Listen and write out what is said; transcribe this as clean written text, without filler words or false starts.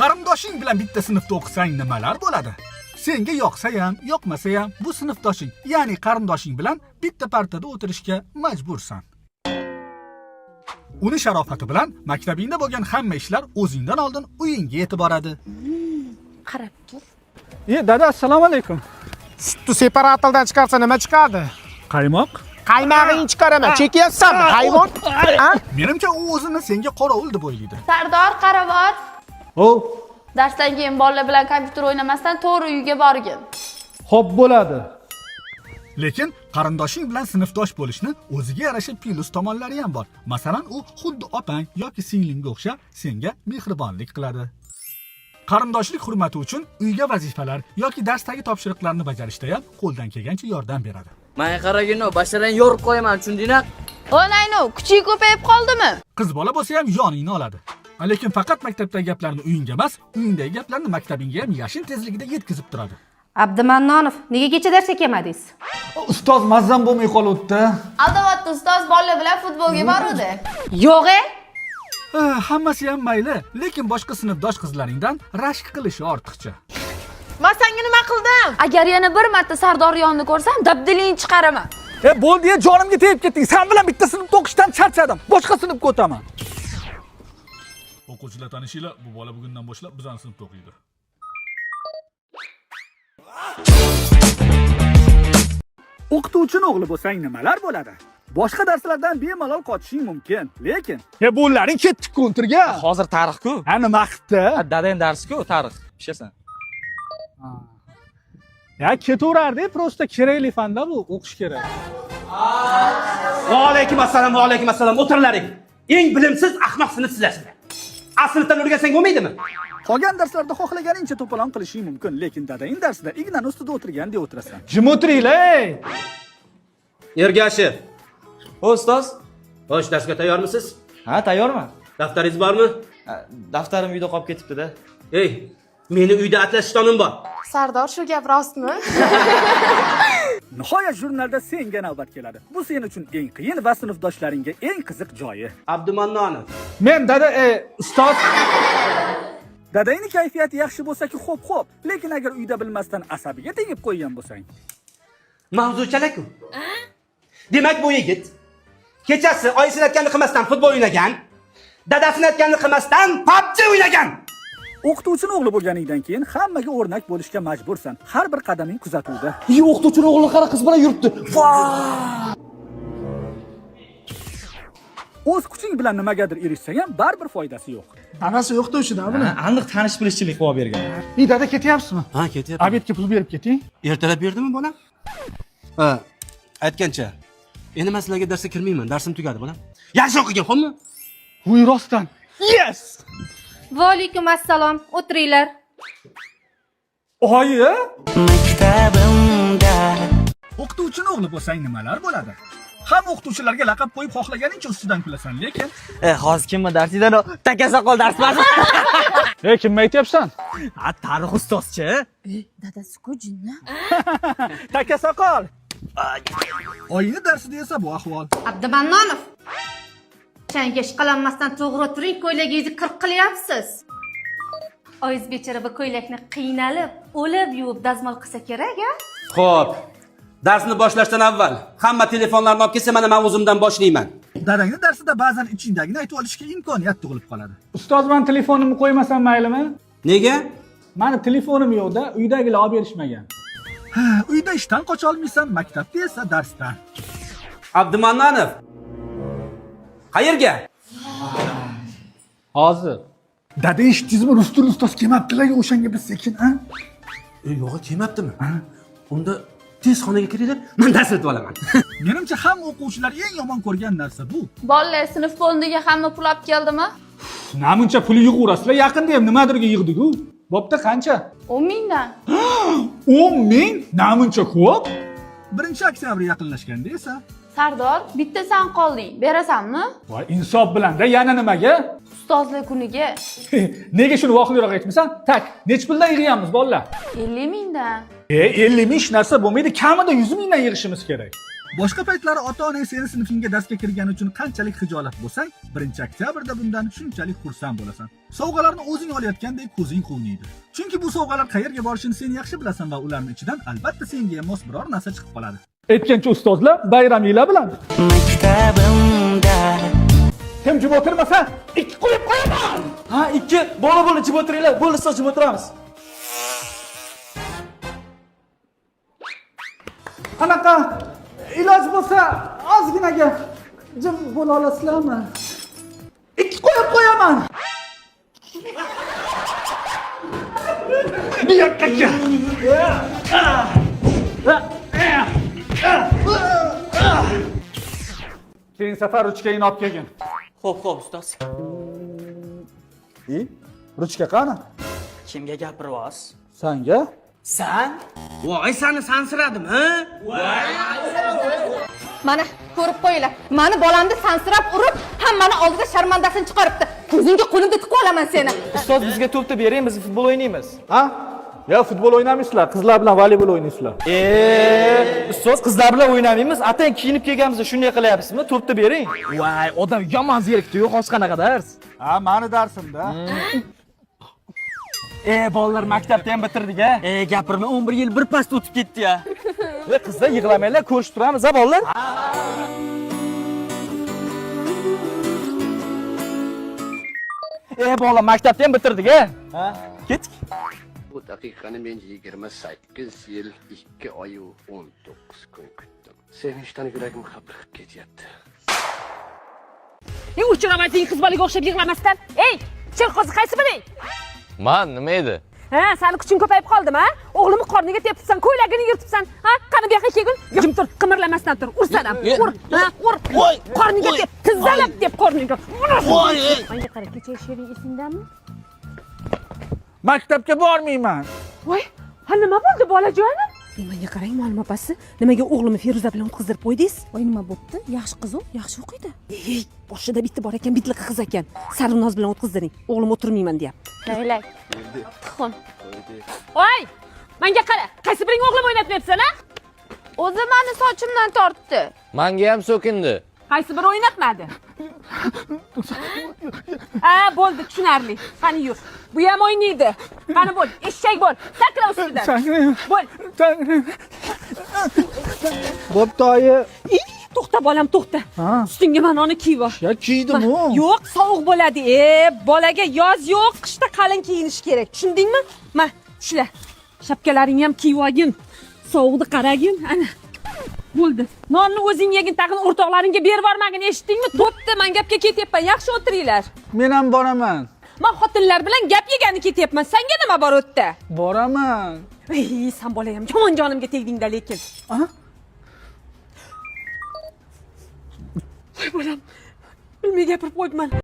Qarindoshing bilan bitta sinfda o'qisang nimalar bo'ladi? Senga yoqsa ham, yoqmasa ham bu sinfdoshing, ya'ni qarindoshing bilan bitta partada o'tirishga majbursan. Uni sharofati bilan maktabingda bo'lgan hamma ishlar o'zingdan oldin uyingga yetib boradi. Qarab tur. Dada, assalomu alaykum. Sutni separatordan chiqarsa nima chiqadi? Qaymoq? Qaymog'ingni chiqaraman. Chekyapsanmi, hayvon? Menimcha u o'zini senga qorovul deb o'ylaydi. Sardor, qaravot. Darsdan keyin bolalar bilan kompyuter o'ynamasdan to'g'ri uyga borgin. Xo'p bo'ladi. Lekin qarindoshing bilan sinfdosh bo'lishni o'ziga yarasha plyus tomonlari ham bor. Masalan, u xuddi opang yoki singlingga o'xshab senga mehribonlik qiladi. Qarindoshlik hurmati uchun uyga vazifalar yoki darsdagi topshiriqlarni bajarishda ham qo'ldan kelgancha yordam beradi. Menga qaragin, basharangni yorib qo'yaman, tushundingmi? O'nayno, kuching ko'payib qoldimi? Qiz bola bo'lsa ham yoningni oladi. Lekin faqat maktabdagi gaplarni uyingga emas, uyingdagi gaplarni maktabingga ham yashin tezligida yetkazib turadi. Abdumannonov, nega kecha darsga kelmadingiz? Ustoz mazzam bo'lmay qolibdi. Aldavotda ustoz bolalar bilan futbolga boruvdi. Yo'q-e? Hammasi ham mayli, lekin boshqa sinfdosh qizlaringdan rashk qilishi ortiqcha. Men senga nima qildim? Agar yana bir marta Sardor yonini ko'rsam, dabdilingni chiqaraman. Bo'ldi, jonimga tegib ketding. Sen bilan bitta sinfda o'qishdan charchadim. Boshqa sinfga o'taman. O'quvchilar tanishinglar, bu bola bugundan boshlab bizning sinfda o'qiydi. O'qituvchini o'g'li bo'lsang nimalar bo'ladi? Boshqa darslardan bemalol qochishing mumkin, lekin Bo'llaring ketdik kontrga. Hozir tarix-ku. Nima qildi? Dadang darsi-ku, tarix. Pishasan. Ketaverardi, prosta kerakli fanda bu, o'qish kerak. Va alaykum assalom. O'tirlaring. Eng bilimsiz ahmoq sinf sizlar. Aslida o'rgansang bo'lmaydimi? qolgan darslarda xohlaganingcha to'polon qilishing mumkin, lekin dadaning darsida ignani ustida o'tirgandek o'tirasan. Jim o'tiringlar. Ergashev. Ustoz, xo'sh, darsga tayyormisiz? Ha, tayyorman. Daftaringiz bormi? Daftarim uyda qolib ketibdi-da. Ey, meni uyda atlashtonim bor. Sardor, shu gap rostmi? Nihoyat jurnalda senga navbat keladi. Bu sen uchun eng qiyin va sinfdoshlaringga eng qiziq joyi. Abdumannonov. Men dada, ustoz. Dadangning kayfiyati yaxshi bo'lsa-ki, xo'p, lekin agar uyda bilmasdan asabiga tegib qo'ygan bo'lsang, Mavzuchalar-ku. Demak, bu yigit kechasi oyisini aytganini qilmasdan futbol o'ynagan, dadasini aytganini qilmasdan PUBG o'ynagan. o'qituvchini o'g'li bo'lganingdan keyin hammaga o'rnak bo'lishga majbursan. Har bir qadaming kuzatuvda. O'qituvchini o'g'li qara qiz bilan yuribdi. O'z kuching bilan nimagadir erishsang ham baribir foydasi yo'q. Anasi o'qituvchida buni. Aniq tanish bilishchilik qilib bergan. Dada ketyapsizmi? Ha, ketyapman. Obedga pul berib keting. Ertalab berdimi bolam? Ha, aytgancha. Endi men sizlarga darsga kirmayman. Darsim tugadi bolam. Yaxshi o'qigan, xo'pmi? Voy rostdan. Yes! Va alaykum assalom. O'tiringlar. Oyi? O'qituvchini o'g'li bo'lsang nimalar bo'ladi? Hamma o'qituvchilarga laqab qo'yib xohlaganingcha ustidan kulasan, lekin Hozir kimmi darsingdan takasoqol dars berdi? Kimni aytyapsan? Tarix ustozchi. Dadasi-ku jinni. Takasoqol. oyini darsida esa bu ahvol. Abdumannonov. Changash qalanmasdan to'g'ri turing, ko'ylagingizni qirq qilyapsiz. Oyiz bechara bu ko'ylakni qiynalib, o'lib yuvib dazmol qilsa kerak-a? Xo'p. Darsni boshlashdan avval hamma telefonlarni olib kelsa, mana men o'zimdan boshlayman. Dadangning darsida ba'zan ichingdagini aytib olishga imkoniyat tug'ilib qoladi. Ustoz, men telefonimni qo'ymasam maylimi? Nega? Meni telefonim yo'qda, uydagilar olib berishmagan. Uyda ishdan qocha olmaysan, maktabda esa darsdan. Abdumannonov. Qayerga? Hozir. Dada eshitdingizmi, Rustul ustoz kelmabdilar o'shanga biz sekin, ha? Yo'q, kelmabdimi? Unda tez xonaga kiringlar, men dars o'tib olaman. Menimcha hamma o'quvchilar eng yomon ko'rgan narsa bu. Bolalar sinf fondiga hamma pul olib keldimi? Namuncha pul yig'urasizlar, yaqinda ham nimadirga yig'dik-ku. Bo'pti, qancha? 10 mingdan. 10 ming? Namuncha ko'p. 1-oktyabr yaqinlashganda esa Sardor, bitta sen qolding. Berasanmi? Voy, insof bilan-da, yana nimaga? Ustozlik kuniga Nega shuni voqiliroq aytmaysan? Tak, nech puldan yig'yapmiz bolalar? 50 mingdan. 50 ming narsa bo'lmaydi, kamida 100 mingdan yig'ishimiz kerak. Boshqa paytlari ota-onang seni sinfingga darsga kirgani uchun qanchalik xijolat bo'lsang, 1-oktyabrda bundan shunchalik xursand bo'lasan. Sovg'alarni o'zing olayotgandek ko'zing quvnaydi. Chunki bu sovg'alar qayerga borishini sen yaxshi bilasan va ularning ichidan albatta senga mos biror narsa chiqib qoladi. Aytgancha ustozlar bayraminglar bilan. Maktabimda. Kim jim o'tirmasa, 2 qo'yib qo'yaman. Ha, 2. Bola jim o'tiringlar. Bo'ldi, ustoz jim o'tiramiz. Qanaqa iloj bo'lsa, ozginaga jim bo'la olasizlarmi? 2 qo'yib qo'yaman. Bu yoqqa kel. Keyin safar ruchkangni olib kelgin. Xo'p, ustoz. Ruchka qani? Kimga gapiryapsiz? Sanga? San? Voy, seni sansiradim, ha? Mana ko'rib qo'yinglar. Mani bolamni sansirab urib, hammani oldida sharmandasini chiqaribdi. Ko'zingga qo'limda tiqib olaman seni. Ustoz, bizga to'pni bering, biz futbol o'ynaymiz. Ha? Ya futbol o'ynaysizlar, qizlar bilan voleybol o'ynaysizlar. Ustoz, qizlar bilan o'ynamaymiz. Atang kiyinib kelganimizda shunday qilyapsizmi? To'pni bering. Voy, odam yomon zerikdi-yu, hozir qanaqa dars? Ha, mani darsimda. Bolalar maktabda ham bitirdik-a. Gapirma, 11 yil bir past o'tib ketdi-ya. Qizlar yig'lamanglar, ko'rishib turamiz-a, bolalar? Bola maktabda ham bitirdik-a. Ketdik. Bu daqiqani men 28 yil 2 oy 19 kun kutdim. Sevinchdan yuragim hapriqib ketyapti. Uchiramasang qiz bolaga o'xshab yig'lamasdan. Ey, chirqo'zi qaysi biring? Man, nima edi? Ha, seni kuching ko'payib qoldimi, ha? O'g'limni qorniga tepibsan, ko'ylagini yirtibsan. Ha, qani bu yoqqa kelgun. Jim tur, qimirlamasdan tur. Ursan ham. Ur, ha, ur. Qorniga tep, tizzalab tep qorniga. Voy! Menga qara, kecha she'ring esingdami? Maktabga bormayman. Voy, ha nima bo'ldi bolajonim? Menga qarang, muallim opasi, nimaga o'g'limni Feruza bilan o'tkazdirib qo'ydingiz? Voy, nima bo'pti? Yaxshi qiz u, yaxshi o'qiydi. Ey, boshida bitta bor ekan, bitliq qiz ekan. Sarvinoz bilan o'tkazdiring. O'g'lim o'tirmayman deyapti. Laylak. Tuxum. Voy, menga qara, qaysi biring o'g'lim o'ynatmayapsan, ha? O'zi meni sochimdan tortdi. Menga ham so'kindi. Qaysi biri o'ynatmadi? Bo'ldi, tushunarli. Qani yur. Bu ham o'ynaydi. Qani bo'l, eshak bo'l. Sakra ustidan. Bo'l. Bo'pti, oyi. To'xta bolam, to'xta. Ustingga manoni kiyib ol. Ya kiydim-u. Yo'q, sovuq bo'ladi. Bolaga yoz yo'q, qishda qalin kiyinish kerak. Tushundingmi? Ma, shular. Shapkalaringni ham kiyib olgin. Sovuqni qaragin. Ana. Bo'ldi. Nonni o'zing yegin, tag'in o'rtoqlaringga berib bormagin, eshitdingmi? Bo'pti, men gapga ketyapman. Yaxshi o'tiringlar. Men ham boraman. Men xotinlar bilan gap yegani ketyapman. Senga nima bor o'tda? Boraman. Ey, sen bola ham yomon jonimga tegding-da lekin. Voy bolam. Bilmay gapirib qo'yibman.